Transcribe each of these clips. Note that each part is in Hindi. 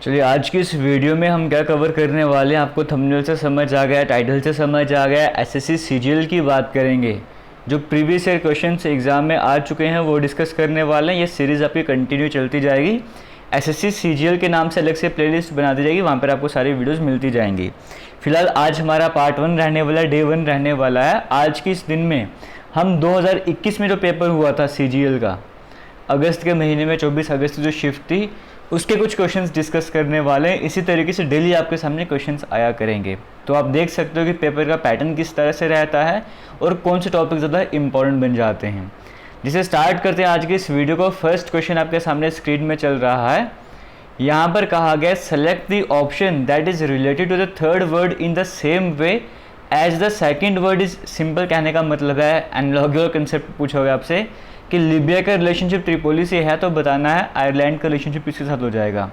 चलिए आज की इस वीडियो में हम क्या कवर करने वाले हैं, आपको थंबनेल से समझ आ गया, टाइटल से समझ आ गया। एसएससी सीजीएल की बात करेंगे। जो प्रीवियस ईयर क्वेश्चंस एग्जाम में आ चुके हैं वो डिस्कस करने वाले हैं। ये सीरीज़ आपकी कंटिन्यू चलती जाएगी। एसएससी सीजीएल के नाम से अलग से प्लेलिस्ट बना दी जाएगी, वहाँ पर आपको सारी वीडियोज़ मिलती जाएंगी। फिलहाल आज हमारा पार्ट 1 रहने वाला है, डे 1 रहने वाला है। आज की इस दिन में हम 2021 में जो पेपर हुआ था सीजीएल का, अगस्त के महीने में 24 अगस्त की जो शिफ्ट थी, उसके कुछ क्वेश्चंस डिस्कस करने वाले हैं। इसी तरीके से डेली आपके सामने क्वेश्चंस आया करेंगे, तो आप देख सकते हो कि पेपर का पैटर्न किस तरह से रहता है और कौन से टॉपिक ज़्यादा इंपॉर्टेंट बन जाते हैं। जिसे स्टार्ट करते हैं आज के इस वीडियो को। फर्स्ट क्वेश्चन आपके सामने स्क्रीन में चल रहा है। यहाँ पर कहा गया select the option that is related to the third word in the same way as the second word is simple. कहने का मतलब है एनालॉजी कंसेप्ट पूछा गया आपसे कि लीबिया का रिलेशनशिप ट्रिपोली से है, तो बताना है आयरलैंड का रिलेशनशिप इसके साथ हो जाएगा।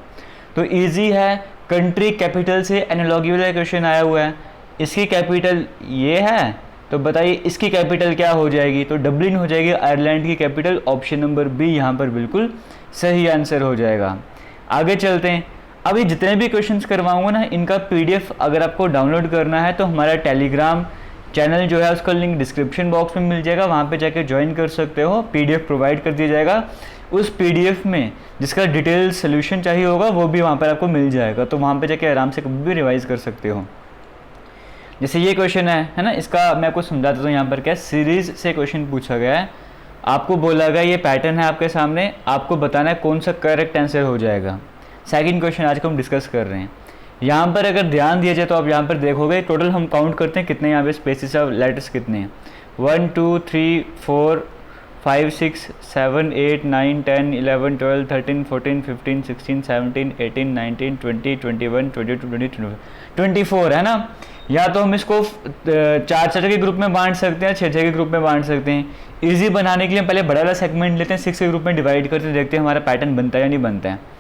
तो इजी है, कंट्री कैपिटल से एनालॉजी वाला क्वेश्चन आया हुआ है। इसकी कैपिटल ये है, तो बताइए इसकी कैपिटल क्या हो जाएगी, तो डब्लिन हो जाएगी आयरलैंड की कैपिटल। ऑप्शन नंबर बी यहाँ पर बिल्कुल सही आंसर हो जाएगा। आगे चलते हैं। अभी जितने भी क्वेश्चंस करवाऊंगा ना, इनका पीडीएफ अगर आपको डाउनलोड करना है तो हमारा टेलीग्राम चैनल जो है उसका लिंक डिस्क्रिप्शन बॉक्स में मिल जाएगा, वहाँ पे जाके ज्वाइन कर सकते हो। पीडीएफ प्रोवाइड कर दिया जाएगा। उस पीडीएफ में जिसका डिटेल सोल्यूशन चाहिए होगा वो भी वहाँ पर आपको मिल जाएगा, तो वहाँ पे जाके आराम से कभी भी रिवाइज कर सकते हो। जैसे ये क्वेश्चन है ना, इसका मैं आपको समझा देता हूँ। यहाँ पर क्या सीरीज से क्वेश्चन पूछा गया है, आपको बोला गया ये पैटर्न है आपके सामने, आपको बताना है कौन सा करेक्ट आंसर हो जाएगा। सेकंड क्वेश्चन आज को हम डिस्कस कर रहे हैं। यहाँ पर अगर ध्यान दिया जाए तो आप यहाँ पर देखोगे टोटल हम काउंट करते हैं कितने यहाँ पे स्पेसिस ऑफ लेटर्स कितने हैं। 1 2 3 4 5 6 7 8 9 10 11 12 13 14 15 16 17 18 19 20 21 22 23 24 है ना। या तो हम इसको 4 के ग्रुप में बांट सकते हैं, 6 के ग्रुप में बांट सकते हैं। ईजी बनाने के लिए पहले बड़ा वाला सेगमेंट लेते हैं, 6 के ग्रुप में डिवाइड करते हैं, देखते हैं हमारा पैटर्न बनता है या नहीं बनता है।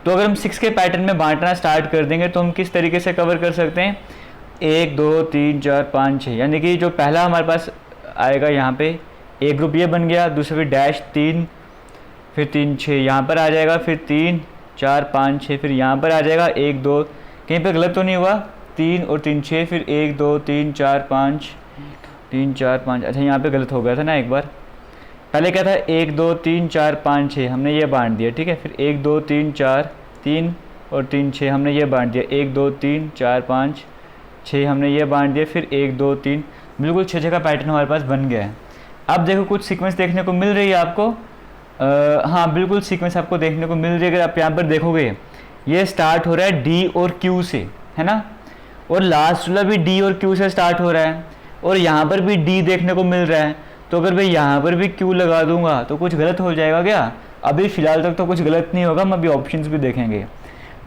तो अगर हम 6 के पैटर्न में बांटना स्टार्ट कर देंगे तो हम किस तरीके से कवर कर सकते हैं, 1 2 3 4 5 6, यानी कि जो पहला हमारे पास आएगा यहाँ पे एक ग्रुप ये बन गया, दूसरा फिर डैश 3, फिर 3 6 यहाँ पर आ जाएगा, फिर 3 4 5 6, फिर यहाँ पर आ जाएगा 1 2, कहीं पे गलत तो नहीं हुआ, 3 और 3 6, फिर 1 2 3 4 5 3 4 5। अच्छा यहाँ पे गलत हो गया था ना एक बार, पहले क्या था 1 2 3 4 5 6 हमने ये बांट दिया, ठीक है। फिर 1 2 3 4 3 और 3 6 हमने ये बांट दिया, 1 2 3 4 5 6 हमने ये बांट दिया, फिर 1 2 3, बिल्कुल 6 का पैटर्न हमारे पास बन गया है। अब देखो कुछ सीक्वेंस देखने को मिल रही है आपको। हाँ बिल्कुल सीक्वेंस आपको देखने को मिल रही है। अगर आप यहाँ पर देखोगे ये स्टार्ट हो रहा है डी और क्यू से, है ना, और लास्ट वाला भी डी और क्यू से स्टार्ट हो रहा है, और यहाँ पर भी डी देखने को मिल रहा है। तो अगर मैं यहाँ पर भी क्यू लगा दूंगा तो कुछ गलत हो जाएगा क्या? अभी फ़िलहाल तक तो कुछ गलत नहीं होगा, हम अभी ऑप्शंस भी देखेंगे।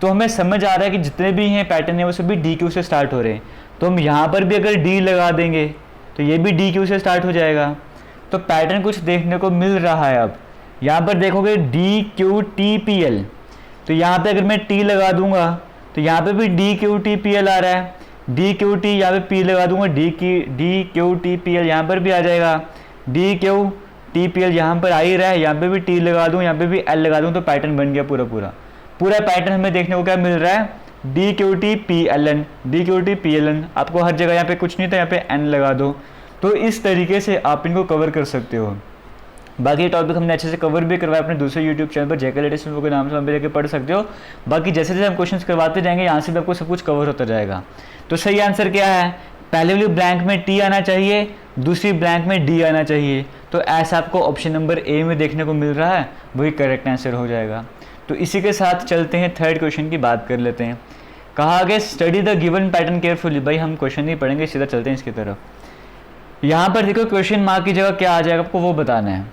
तो हमें समझ आ रहा है कि जितने भी हैं पैटर्न है वो सभी डी क्यू से स्टार्ट हो रहे हैं। तो हम यहाँ पर भी अगर डी लगा देंगे तो ये भी डी क्यू से स्टार्ट हो जाएगा। तो पैटर्न कुछ देखने को मिल रहा है। अब यहाँ पर देखोगे D Q T P L, तो यहाँ पर अगर मैं टी लगा दूंगा तो यहाँ पर भी D Q T P L आ रहा है। डी क्यू टी यहाँ पे पी लगा दूंगा, D Q T P L यहाँ पर भी आ जाएगा। D Q T P L यहाँ पर आ ही रहा है, यहाँ पे भी टी लगा दूँ, यहाँ पे भी एल लगा दूँ, तो पैटर्न बन गया पूरा पैटर्न हमें देखने को क्या मिल रहा है, D Q T P L N, D Q T P L N. आपको हर जगह यहाँ पे कुछ नहीं था, यहाँ पे एन लगा दो। तो इस तरीके से आप इनको कवर कर सकते हो। बाकी टॉपिक हमने अच्छे से कवर भी करवाया अपने दूसरे यूट्यूब चैनल पर, जेके लेटेस्ट के नाम से वहाँ पे जाके पढ़ सकते हो। बाकी जैसे जैसे हम क्वेश्चन करवाते जाएंगे यहाँ से भी आपको सब कुछ कवर होता जाएगा। तो सही आंसर क्या है, पहले वाली ब्लैंक में टी आना चाहिए, दूसरी ब्लैंक में डी आना चाहिए। तो ऐसा आपको ऑप्शन नंबर ए में देखने को मिल रहा है, वही करेक्ट आंसर हो जाएगा। तो इसी के साथ चलते हैं थर्ड क्वेश्चन की बात कर लेते हैं। कहा गया study the given pattern carefully. भाई हम क्वेश्चन नहीं पढ़ेंगे, सीधा चलते हैं इसकी तरफ। यहाँ पर देखो क्वेश्चन मार्क की जगह क्या आ जाएगा आपको वो बताना है।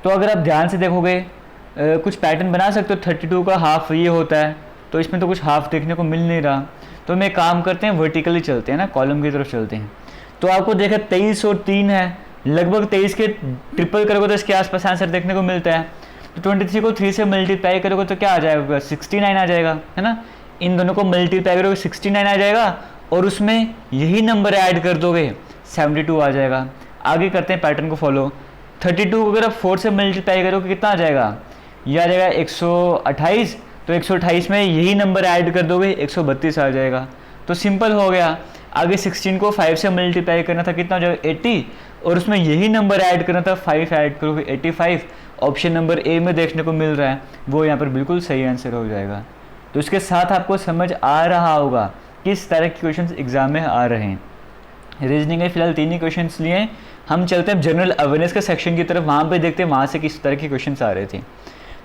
तो अगर आप ध्यान से देखोगे कुछ पैटर्न बना सकते हो। 32 का हाफ ये होता है, तो इसमें तो कुछ हाफ देखने को मिल नहीं रहा। तो हम एक काम करते हैं, वर्टिकली चलते हैं ना, कॉलम की तरफ चलते हैं। तो आपको देखा 23 और 3 है, लगभग 23 के ट्रिपल करोगे तो इसके आसपास आंसर देखने को मिलता है। तो 23 को 3 से मल्टीप्लाई करोगे तो क्या आ जाएगा, 69 आ जाएगा, है ना। इन दोनों को मल्टीप्लाई करोगे 69 आ जाएगा, और उसमें यही नंबर ऐड कर दोगे 72 आ जाएगा। आगे करते हैं पैटर्न को फॉलो। 32 को अगर आप 4 से मल्टीप्लाई करोगे कितना आ जाएगा, यह आ जाएगा 128, तो 128 में यही नंबर ऐड कर दोगे 132 आ जाएगा। तो सिंपल हो गया। आगे 16 को 5 से मल्टीप्लाई करना था, कितना हो जाएगा 80, और उसमें यही नंबर ऐड करना था, 5 ऐड करोगे 85। ऑप्शन नंबर ए में देखने को मिल रहा है, वो यहाँ पर बिल्कुल सही आंसर हो जाएगा। तो इसके साथ आपको समझ आ रहा होगा किस तरह के क्वेश्चंस एग्जाम में आ रहे हैं। रीजनिंग में फिलहाल 3 ही क्वेश्चंस लिए हैं। हम चलते हैं जनरल अवेयरनेस के सेक्शन की तरफ, वहाँ पे देखते हैं वहाँ से किस तरह के क्वेश्चंस आ रहे थे।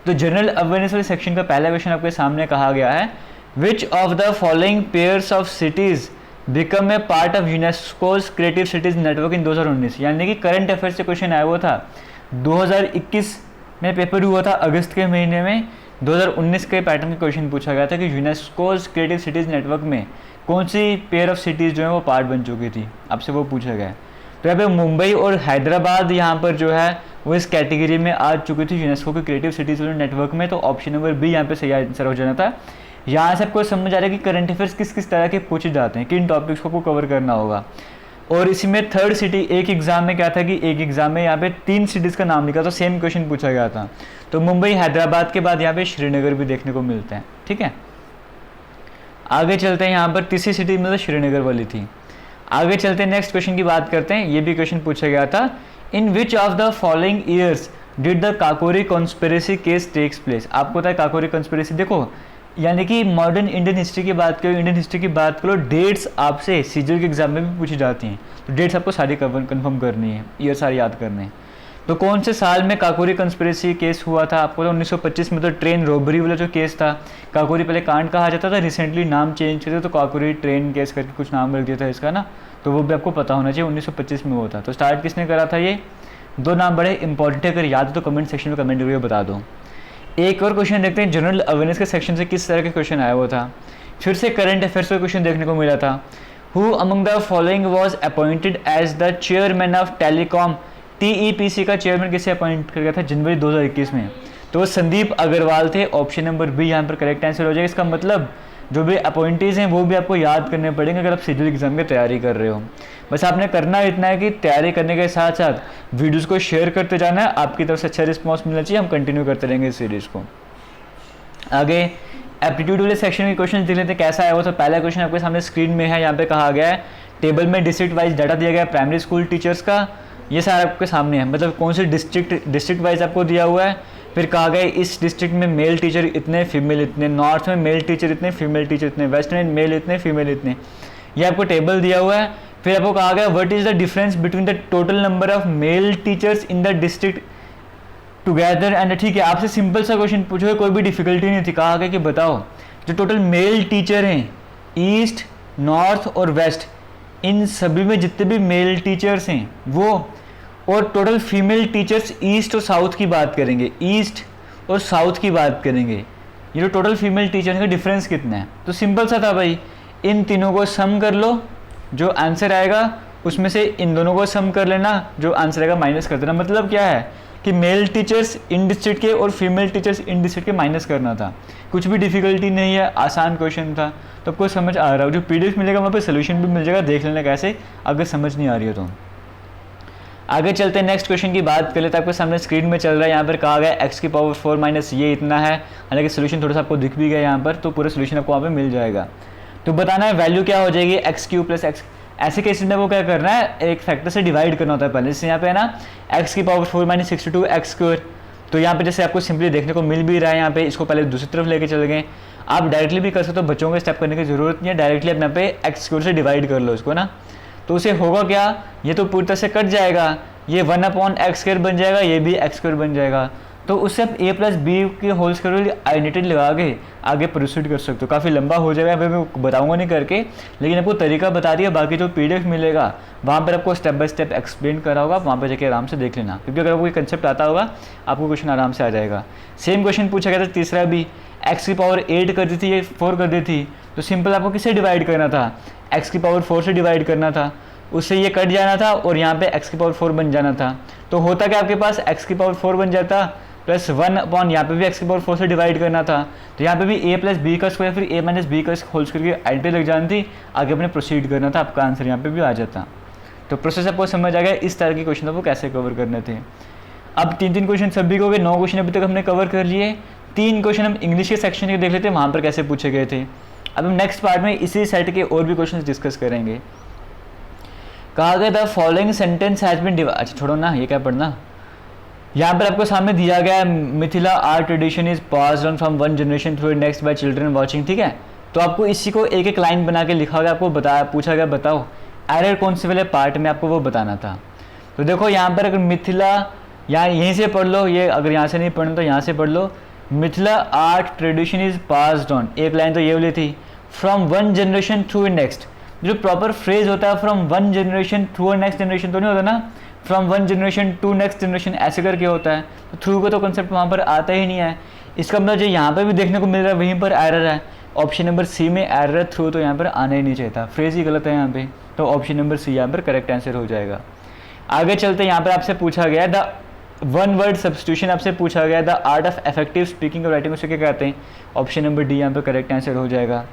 तो जनरल अवेयरनेस वाले सेक्शन का पहला क्वेश्चन आपके सामने कहा गया है, विच of the following pairs of cities become a part of UNESCO's creative cities network इन 2019। यानी कि करंट अफेयर्स से क्वेश्चन आया हुआ था, 2021 में पेपर हुआ था अगस्त के महीने में, 2019 के पैटर्न के क्वेश्चन पूछा गया था कि यूनेस्कोज क्रिएटिव सिटीज़ नेटवर्क में कौन सी पेयर ऑफ सिटीज़ जो है वो पार्ट बन चुकी थी, आपसे वो पूछा गया है। तो यहाँ पे मुंबई और हैदराबाद यहाँ पर जो है वो इस कैटेगरी में आ चुकी थी यूनेस्को के क्रिएटिव सिटीज़ नेटवर्क में। तो ऑप्शन नंबर बी यहाँ पे सही आंसर हो जाना था। यहाँ से आपको समझ आ रहा है कि करंट अफेयर्स किस किस तरह के पूछे जाते हैं, किन टॉपिक्स को कवर करना होगा। और इसी में थर्ड सिटी, एक एग्जाम में क्या था कि एक एग्जाम में यहाँ पे 3 सिटीज़ का नाम लिखा, तो सेम क्वेश्चन पूछा गया था। तो मुंबई हैदराबाद के बाद यहाँ पे श्रीनगर भी देखने को मिलता है। ठीक है, आगे चलते हैं। यहाँ पर तीसरी सिटी मतलब श्रीनगर वाली थी। आगे चलते हैं, नेक्स्ट क्वेश्चन की बात करते हैं। ये भी क्वेश्चन पूछा गया था, in which of the following years did the Kakori conspiracy case takes place. आपको पता है काकोरी कॉन्स्पिरेसी, देखो यानी कि मॉडर्न इंडियन हिस्ट्री की बात करो, इंडियन हिस्ट्री की बात करो, डेट्स आपसे सीजीएल के एग्जाम में भी पूछी जाती हैं। तो डेट्स आपको सारी कंफर्म करनी है, ईयर सारी याद करने हैं। तो कौन से साल में काकोरी कॉन्स्पिरेसी केस हुआ था, आपको तो 1925 में। तो ट्रेन रॉबरी वाला जो केस था, काकोरी पहले कांड कहा जाता था, रिसेंटली नाम चेंज किया तो काकोरी ट्रेन केस करके कुछ नाम रख दिया था इसका ना, तो वो भी आपको पता होना चाहिए। 1925 में हुआ था। तो स्टार्ट किसने करा था ये, 2 नाम बड़े इंपॉर्टेंट है, अगर याद हो तो कमेंट सेक्शन में कमेंट करके बता दो। एक और क्वेश्चन देखते हैं, जनरल अवेयरनेस के सेक्शन से किस तरह के क्वेश्चन आया हुआ था। फिर से करंट अफेयर्स का क्वेश्चन देखने को मिला था, who among the following was appointed as the chairman of telecom. TEPC का चेयरमैन किसे अपॉइंट कर गया था जनवरी 2021 में, तो वो संदीप अग्रवाल थे। ऑप्शन नंबर बी यहाँ पर करेक्ट आंसर हो जाएगा। इसका मतलब जो भी अपॉइंटीज़ हैं वो भी आपको याद करने पड़ेंगे अगर आप सीजीएल एग्जाम की तैयारी कर रहे हो। बस आपने करना इतना है कि तैयारी करने के साथ साथ वीडियोज़ को शेयर करते जाना है, आपकी तरफ से अच्छा रिस्पॉन्स मिलना चाहिए, हम कंटिन्यू करते रहेंगे इस सीरीज़ को। आगे एप्टीट्यूड वाले सेक्शन के क्वेश्चन देख लेते हैं कैसा आया वो। तो पहला क्वेश्चन आपके सामने स्क्रीन में है, यहाँ पे कहा गया है टेबल में डिस्ट्रिक्ट वाइज डाटा दिया गया है प्राइमरी स्कूल टीचर्स का, ये सारा आपके सामने है, मतलब कौन से डिस्ट्रिक्ट वाइज आपको दिया हुआ है। फिर कहा गया इस डिस्ट्रिक्ट में मेल टीचर इतने, फीमेल इतने, नॉर्थ में मेल टीचर इतने, फीमेल टीचर इतने, वेस्ट में मेल इतने, फीमेल इतने, ये आपको टेबल दिया हुआ है। फिर आपको कहा गया what is the difference between the total number of male teachers in the district together and. ठीक है, आपसे सिंपल सा क्वेश्चन पूछो, कोई भी डिफिकल्टी नहीं थी। कहा गया कि बताओ जो टोटल मेल टीचर हैं ईस्ट, नॉर्थ और वेस्ट, इन सभी में जितने भी मेल टीचर्स हैं वो, और टोटल फीमेल टीचर्स ईस्ट और साउथ की बात करेंगे, ईस्ट और साउथ की बात करेंगे, ये जो टोटल फीमेल टीचर का डिफरेंस कितना है। तो सिंपल सा था भाई, इन तीनों को सम कर लो, जो आंसर आएगा उसमें से इन दोनों को सम कर लेना, जो आंसर आएगा माइनस कर देना। मतलब क्या है कि मेल टीचर्स इन डिस्ट्रिक्ट के और फीमेल टीचर्स इन डिस्ट्रिक्ट के माइनस करना था। कुछ भी डिफिकल्टी नहीं है, आसान क्वेश्चन था। तो आपको समझ आ रहा हो, जो PDF मिलेगा वहाँ पे सोल्यूशन भी मिल जाएगा, देख लेना कैसे, अगर समझ नहीं आ रही हो तो। आगे चलते हैं, नेक्स्ट क्वेश्चन की बात कर लेते हैं। आपके सामने स्क्रीन में चल रहा है, यहाँ पर कहा गया x की पावर 4 माइनस ये इतना है। हालांकि सोल्यूशन थोड़ा सा आपको दिख भी गया यहाँ पर, तो पूरा सोल्यूशन आपको वहाँ पे मिल जाएगा। तो बताना है वैल्यू क्या हो जाएगी, x³ प्लस x। ऐसे केसेस में वो क्या करना है, एक फैक्टर से डिवाइड करना होता है पहले। जैसे यहाँ पे है ना x की पावर 4 माइनस 62x², तो यहाँ पे जैसे आपको सिंपली देखने को मिल भी रहा है, यहाँ पे इसको पहले दूसरी तरफ लेके चले गए। आप डायरेक्टली भी कर सकते हो, बच्चों को स्टेप करने की जरूरत नहीं है, डायरेक्टली आप यहाँ पे x² से डिवाइड कर लो इसको ना। तो उसे होगा क्या, ये तो पूरी तरह से कट जाएगा, ये 1/x² बन जाएगा, ये भी x² बन जाएगा। तो उससे आप a प्लस बी के होल स्क्वायर आइडेंटिटी लगा के आगे प्रोसीड कर सकते हो। काफ़ी लंबा हो जाएगा, मैं बताऊंगा नहीं करके, लेकिन आपको तरीका बता दिया। बाकी जो PDF मिलेगा वहाँ पर आपको स्टेप बाय स्टेप एक्सप्लेन करा होगा, वहाँ पर जाके आराम से देख लेना, क्योंकि अगर आपको ये कंसेप्ट आता होगा आपको क्वेश्चन आराम से आ जाएगा। सेम क्वेश्चन पूछा गया था तीसरा भी, x की पावर 8 कर दी थी, ये 4 कर दी थी, तो सिंपल आपको किससे डिवाइड करना था, x की पावर 4 से डिवाइड करना था, उससे ये कट जाना था और यहाँ पे x की पावर 4 बन जाना था। तो होता क्या आपके पास x की पावर 4 बन जाता, प्लस 1 यहाँ पे भी x की पावर 4 से डिवाइड करना था। तो यहाँ पे भी a प्लस बी का स्क्वायर फिर a माइनस बी का होल स्क्वायर की आइडेंटिटी लग जानी थी, आगे अपने प्रोसीड करना था, आपका आंसर यहाँ पे भी आ जाता। तो प्रोसेस आपको समझ आ गया, इस तरह के क्वेश्चन आपको कैसे कवर करने थे। अब 3 क्वेश्चन सभी को हो गए, 9 क्वेश्चन अभी तक हमने कवर कर लिए। 3 क्वेश्चन हम इंग्लिश के सेक्शन के देख लेते हैं, वहाँ पर कैसे पूछे गए थे। अब हम नेक्स्ट पार्ट में इसी सेट के और भी क्वेश्चन डिस्कस करेंगे। कहा गया the following sentence has been divide, अच्छा छोड़ो ना, ये क्या पढ़ना। यहाँ पर आपको सामने दिया गया है Mithila art tradition is passed on from one generation through next bye children watching, ठीक है। तो आपको इसी को एक एक लाइन बना के लिखा गया, आपको बताया, पूछा गया बताओ एरर कौन से वाले पार्ट में आपको वो बताना था। तो देखो यहाँ पर अगर मिथिला, यहाँ यहीं से पढ़ लो, ये अगर यहाँ से नहीं पढ़ना तो यहाँ से पढ़ लो। Mithila art tradition is passed on, एक लाइन तो ये वाली थी, from one generation through next. जो प्रॉपर फ्रेज होता है from one generation through next generation तो नहीं होता ना, from one generation to next generation ऐसे करके होता है। तो थ्रू का तो कंसेप्ट वहाँ पर आता ही नहीं है। इसका मतलब जो यहाँ पर भी देखने को मिल रहा है वहीं पर एरर है। ऑप्शन नंबर सी में एरर है, थ्रू तो यहाँ पर आना ही नहीं चाहिए था, फ्रेज ही गलत है यहाँ पे। तो ऑप्शन नंबर सी यहाँ पर करेक्ट आंसर हो जाएगा। आगे चलते, यहाँ पर आपसे पूछा गया द वन वर्ड सब्स्टिट्यूशन, आपसे पूछा गया the art of effective speaking और राइटिंग, उसे क्या कहते हैं। ऑप्शन नंबर डी यहाँ पर करेक्ट आंसर हो जाएगा।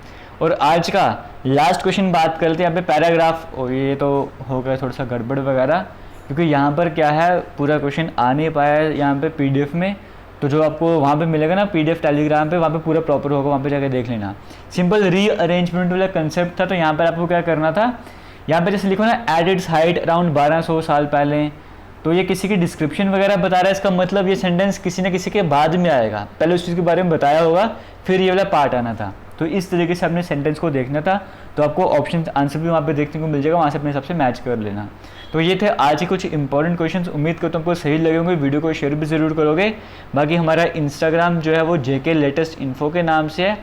और आज का लास्ट क्वेश्चन बात करते हैं यहाँ पे पैराग्राफ। और ये तो हो गया थोड़ा सा गड़बड़ वगैरह, क्योंकि यहाँ पर क्या है पूरा क्वेश्चन आ नहीं पाया है यहाँ पे पीडीएफ में। तो जो आपको वहाँ पे मिलेगा ना पीडीएफ टेलीग्राम पे, वहाँ पे पूरा प्रॉपर होगा, वहाँ पे जाकर देख लेना। सिंपल रीअरेंजमेंट वाला कंसेप्ट था। तो यहाँ पर आपको क्या करना था, यहाँ पे जैसे लिखो ना एट इट्स हाइट अराउंड 1200 साल पहले, तो ये किसी की डिस्क्रिप्शन वगैरह बता रहा है, इसका मतलब ये सेंटेंस किसी न किसी के बाद में आएगा, पहले उस चीज़ के बारे में बताया होगा फिर ये वाला पार्ट आना था। तो इस तरीके से अपने सेंटेंस को देखना था। तो आपको ऑप्शन आंसर भी वहाँ पे देखने को मिल जाएगा, वहाँ से अपने हिसाब से मैच कर लेना। तो ये थे आज के कुछ इंपॉर्टेंट क्वेश्चंस। उम्मीद करता हूँ आपको सही लगे होंगे, वीडियो को शेयर भी ज़रूर करोगे। बाकी हमारा इंस्टाग्राम जो है वो JK लेटेस्ट इन्फो के नाम से है,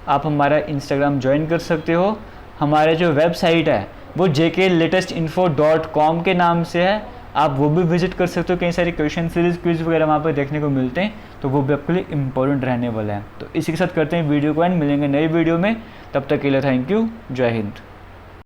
आप हमारा इंस्टाग्राम ज्वाइन कर सकते हो। हमारे जो वेबसाइट है वो jklatestinfo.com के नाम से है, आप वो भी विजिट कर सकते हो। कई सारे क्वेश्चन सीरीज क्विज वगैरह वहाँ पर देखने को मिलते हैं, तो वो भी आपके लिए इंपॉर्टेंट रहने वाला है। तो इसी के साथ करते हैं वीडियो को एंड, मिलेंगे नई वीडियो में, तब तक के लिए थैंक यू, जय हिंद।